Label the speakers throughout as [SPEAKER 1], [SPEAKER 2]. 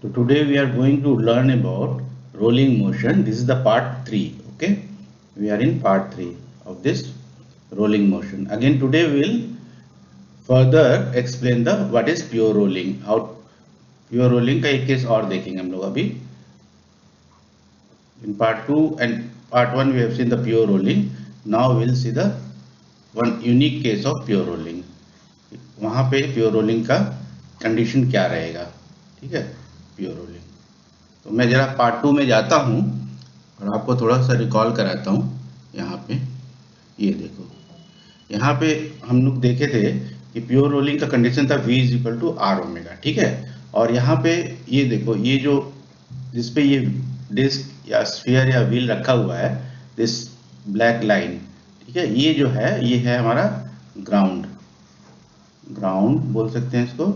[SPEAKER 1] So today we are going to learn about rolling motion. This is the part 3. Okay, we are in part 3 of this rolling motion. Again today we will further explain the what is pure rolling. How pure rolling का एक case और देखेंगे हम लोग अभी. In part 2 and part 1 we have seen the pure rolling. Now we will see the one unique case of pure rolling. वहाँ पे pure rolling का कंडीशन क्या रहेगा. ठीक है, प्योर रोलिंग. तो मैं जरा पार्ट 2 में जाता हूँ और आपको थोड़ा सा रिकॉल कराता हूँ. यहाँ पे ये देखो, यहाँ पे हम लोग देखे थे कि प्योर रोलिंग का कंडीशन था V is equal to R omega. ठीक है, और यहाँ पे ये देखो, ये जो जिसपे ये डिस्क या स्फीयर या व्हील रखा हुआ है, दिस ब्लैक लाइन, ठीक है, ये जो है ये है हमारा ग्राउंड. ग्राउंड बोल सकते हैं इसको,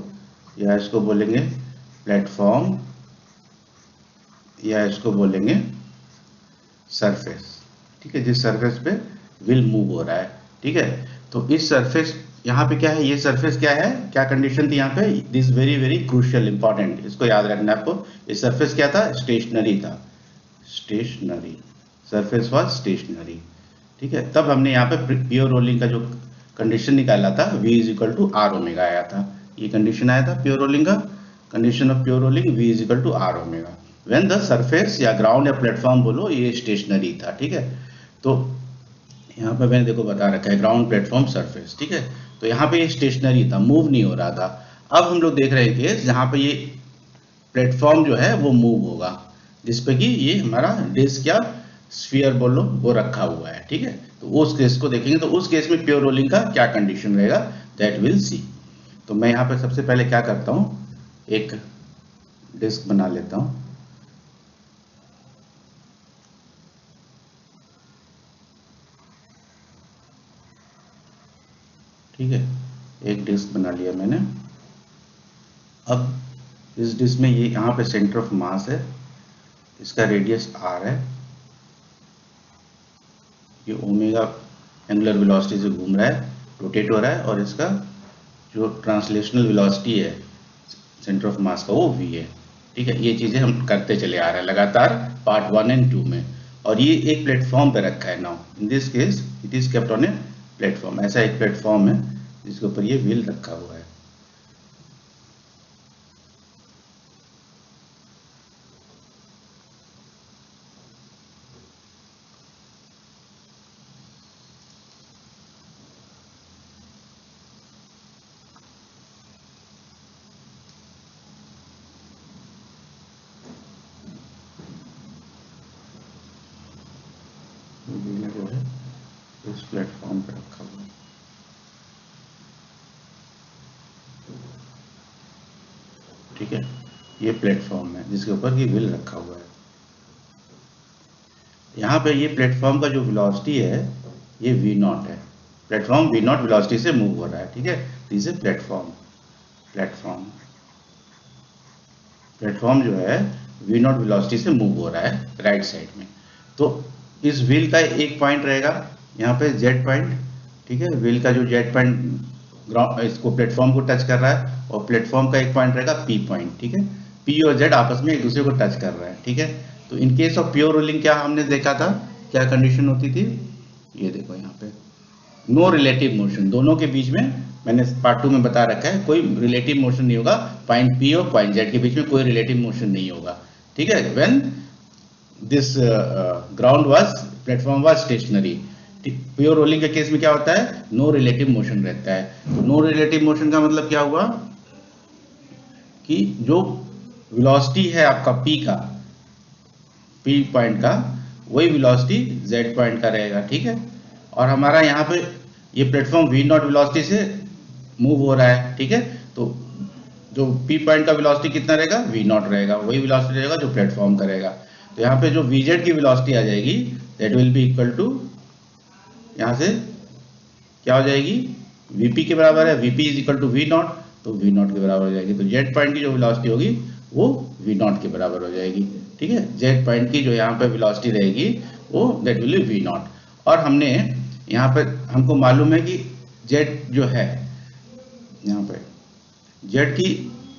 [SPEAKER 1] या इसको बोलेंगे प्लेटफॉर्म, या इसको बोलेंगे सरफेस. ठीक है, जिस सरफेस पे व्हील मूव हो रहा है. ठीक है, तो इस सरफेस यहाँ पे क्या है, ये सरफेस क्या है, क्या कंडीशन थी यहाँ पे, this very very crucial important, इसको याद रखना है आपको. ये सरफेस क्या था, स्टेशनरी था. Stationary surface was stationary. ठीक है, तब हमने यहाँ पे प्योर रोलिंग का जो कंडीशन निकाला था V is equal to R omega आया था. ये कंडीशन आया था प्योर रोलिंग का. Condition of pure rolling V is equal to R omega when the surface या ग्राउंड या प्लेटफॉर्म बोलो ये स्टेशनरी था. ठीक है, तो यहाँ पे मैंने देखो बता रखा है ग्राउंड प्लेटफॉर्म सरफेस. ठीक है, तो यहाँ पे ये स्टेशनरी था, मूव नहीं हो रहा था. अब हम लोग देख रहे हैं केस जहाँ पे ये प्लेटफॉर्म जो है वो मूव होगा, जिसपे कि ये हमारा डिस्क या स्फीयर बोलो वो रखा हुआ है. ठीक है, तो उस केस को देखेंगे. तो उस केस में प्योर रोलिंग का क्या कंडीशन रहेगा, दैट विल सी. तो मैं यहाँ पे सबसे पहले क्या करता हूँ, एक डिस्क बना लेता हूँ. ठीक है, एक डिस्क बना लिया मैंने. अब इस डिस्क में ये यहाँ पे सेंटर ऑफ मास है, इसका रेडियस r है, ये ओमेगा एंगुलर वेलोसिटी से घूम रहा है, रोटेट हो रहा है, और इसका जो ट्रांसलेशनल वेलोसिटी है सेंटर ऑफ मास का वो v है. ठीक है, ये चीजें हम करते चले आ रहे हैं लगातार पार्ट 1 एंड 2 में. और ये एक प्लेटफॉर्म पे रखा है. Now in this case it is kept on a platform. ऐसा एक प्लेटफॉर्म है जिसके ऊपर ये व्हील रखा हुआ है. व्हील जो है इस प्लेटफॉर्म पे रखा हुआ है. ठीक है, ये प्लेटफॉर्म है जिसके ऊपर ये व्हील रखा हुआ है. यहाँ पे ये प्लेटफॉर्म का जो वेलोसिटी है ये v नॉट है. प्लेटफॉर्म v नॉट वेलोसिटी से मूव हो रहा है. ठीक है, this is platform. Platform platform जो है v नॉट वेलोसिटी से मूव हो रहा है राइट साइड में. तो इस व्हील का एक पॉइंट रहेगा यहाँ पे z पॉइंट. ठीक है, व्हील का जो z पॉइंट ग्राउंड इसको प्लेटफॉर्म को टच कर रहा है, और प्लेटफॉर्म का एक पॉइंट रहेगा p पॉइंट. ठीक है, p और z आपस में एक दूसरे को टच कर रहा है. ठीक है, तो in case of pure rolling क्या हमने देखा था, क्या कंडीशन होती थी, ये देखो यहाँ पे नो रिलेटिव मोशन. दोनों के बीच में मैंने पार्ट 2 में बता रखा है कोई रिलेटिव मोशन नहीं होगा. पॉइंट P और पॉइंट Z के बीच में कोई रिलेटिव मोशन नहीं होगा. ठीक है, when this ground was platform was stationary. Pure rolling के केस में क्या होता है, नो रिलेटिव मोशन रहता है. तो नो रिलेटिव मोशन का मतलब क्या हुआ कि जो वेलोसिटी है आपका P का, P पॉइंट का, वही वेलोसिटी Z पॉइंट का रहेगा. ठीक है, और हमारा यहाँ पे ये प्लेटफॉर्म v नॉट वेलोसिटी से मूव हो रहा है. ठीक है, तो जो P पॉइंट का वेलोसिटी कितना रहेगा, v नॉट रहेगा, वही वेलोसिटी रहेगा जो प्लेटफॉर्म का रहेगा. तो यहाँ पे जो vz की वेलोसिटी आ जाएगी that will be equal to, यहाँ से क्या हो जाएगी, vp के बराबर है. vp is equal to v naught, तो v नॉट के बराबर हो जाएगी. तो z पॉइंट की जो वेलोसिटी होगी वो v नॉट के बराबर हो जाएगी. ठीक है, z पॉइंट की जो यहाँ पे वेलोसिटी रहेगी वो that will B v not. और हमने यहाँ पे हमको मालूम है कि z जो है यहाँ पे z की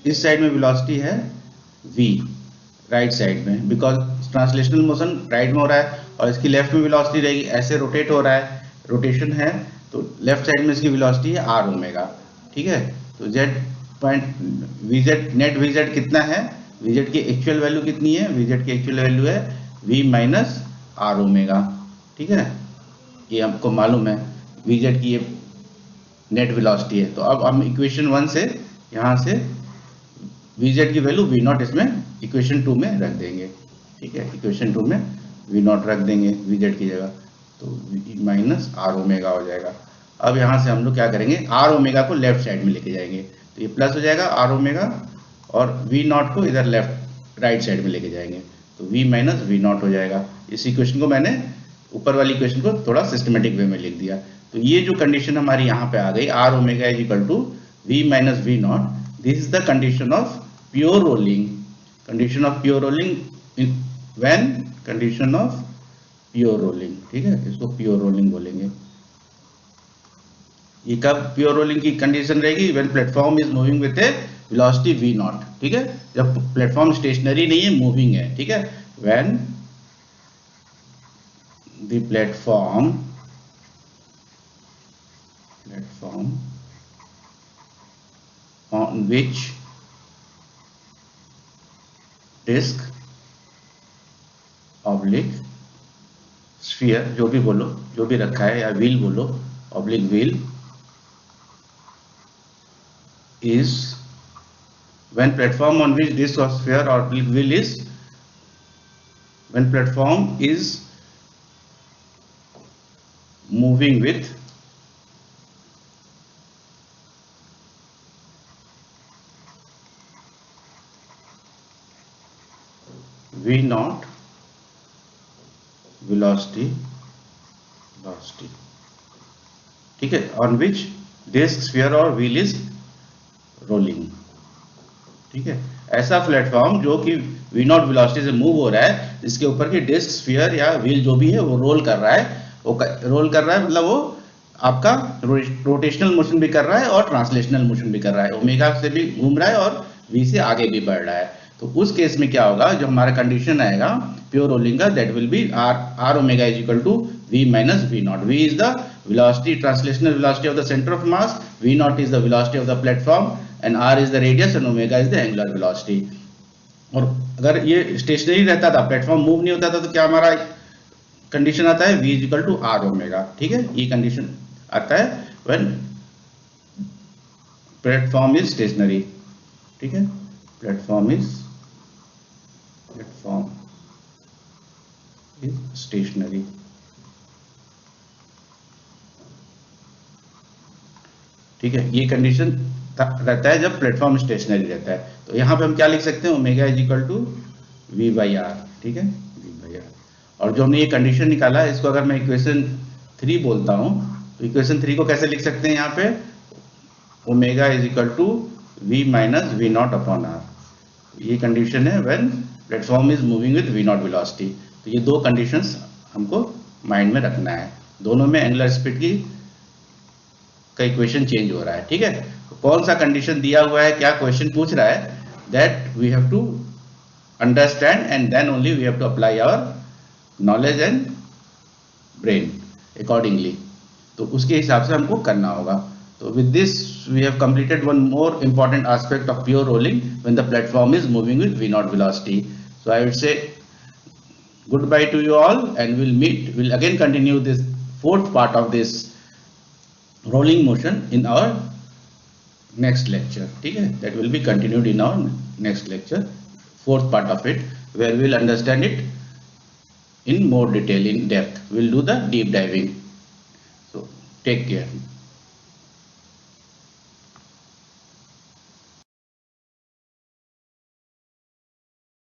[SPEAKER 1] इस साइड में वेलोसिटी है v राइट साइड में, बिकॉज ट्रांसलेशनल मोशन राइट में हो रहा है और इसकी लेफ्ट में वेलोसिटी रहेगी, ऐसे रोटेट हो रहा है, रोटेशन है, तो लेफ्ट साइड में इसकी वेलोसिटी है आर ओमेगा, ठीक है। तो Z point VZ, net VZ कितना है, वीजेड की एक्चुअल वैल्यू कितनी है, वीजेड की एक्चुअल वैल्यू है वी माइनस आर ओमेगा, ठीक है, ये हमको मालूम है वीजेड की ये नेट वेलोसिटी है। तो अब हम इक्वेशन 1 से यहाँ से Vz की वैल्यू V0 इसमें इक्वेशन 2 में रख देंगे, ठीक है, इक्वेशन 2 में V0 रख देंगे Vz की जगह, तो V माइनस आर ओमेगा हो जाएगा। अब यहाँ से हम लोग क्या करेंगे, आर ओमेगा को लेफ्ट साइड में लेके जाएंगे, तो ये प्लस हो जाएगा आर ओमेगा, और V0 को इधर लेफ्ट राइट साइड में लेके जाएंगे, तो V माइनस V0 हो जाएगा। इस इक्वेशन को मैंने ऊपर वाली इक्वेशन को थोड़ा सिस्टमेटिक वे में लिख दिया। तो ये जो कंडीशन हमारी यहाँ पे आ गई, R omega is equal to V minus V0, this is the condition of pure rolling, condition of pure rolling when condition of pure rolling, ठीक है, इसको pure rolling बोलेंगे। ये कब pure rolling की कंडीशन रहेगी, when platform is moving with a velocity v0, ठीक है, जब प्लेटफॉर्म स्टेशनरी नहीं है, मूविंग है, ठीक है, when the platform on which disc oblique sphere, जो भी बोलो, जो भी रखा है, या व्हील बोलो, oblique wheel is when platform on which disc और sphere oblique wheel is, when platform is moving with V0 velocity, ठीक है, on which disk, sphere और wheel is rolling, ठीक है, ऐसा प्लेटफॉर्म जो कि V0 वेलोसिटी से मूव हो रहा है, इसके ऊपर की डिस्क, स्फीयर या व्हील जो भी है वो रोल कर रहा है, वो रोल कर रहा है, मतलब वो आपका रोटेशनल मोशन भी कर रहा है और ट्रांसलेशनल मोशन भी कर रहा है, ओमेगा से भी घूम रहा है और V से आगे भी बढ़ रहा है। तो उस केस में क्या होगा, जो हमारा कंडीशन आएगा प्योर रोलिंग का, that will be R omega is equal to V minus V0। V is the velocity, translational velocity of the centre of mass, V0 is the velocity of the platform, and R is the radius and omega is the angular velocity. और अगर ये stationery रहता था, platform move नहीं होता था, तो क्या हमारा कंडीशन आता है, V is equal to R omega, ठीक है, ये कंडीशन आता है व्हेन प्लेटफॉर्म इज स्टेशनरी, ठीक है, प्लेटफॉर्म इज स्टेशनरी, ठीक है, ये कंडीशन रहता है जब प्लेटफॉर्म स्टेशनरी रहता है। तो यहाँ पे हम क्या लिख सकते हैं, omega is equal to V by R, ठीक है, वी बाई आर। और जो हमने ये कंडीशन निकाला है, इसको अगर मैं इक्वेशन 3 बोलता हूँ, तो इक्वेशन 3 को कैसे लिख सकते हैं, यहाँ पे omega is equal to V minus V naught upon R, ये कंडीशन है when platform is moving with V naught velocity. तो ये दो कंडीशंस हमको माइंड में रखना है, दोनों में एंगुलर स्पीड की का इक्वेशन चेंज हो रहा है, ठीक है। तो कौन सा कंडीशन दिया हुआ है, क्या क्वेश्चन पूछ रहा है, that we have to understand and then only we have to apply our knowledge and brain accordingly, तो उसके हिसाब से हमको करना होगा। तो with this we have completed one more important aspect of pure rolling when the platform is moving with v0 velocity. So I would say goodbye to you all, and we'll again continue this fourth part of this rolling motion in our next lecture, ठीक है, that will be continued in our next lecture, fourth part of it, where we'll understand it in more detail, in depth. We'll do the deep diving. So take care.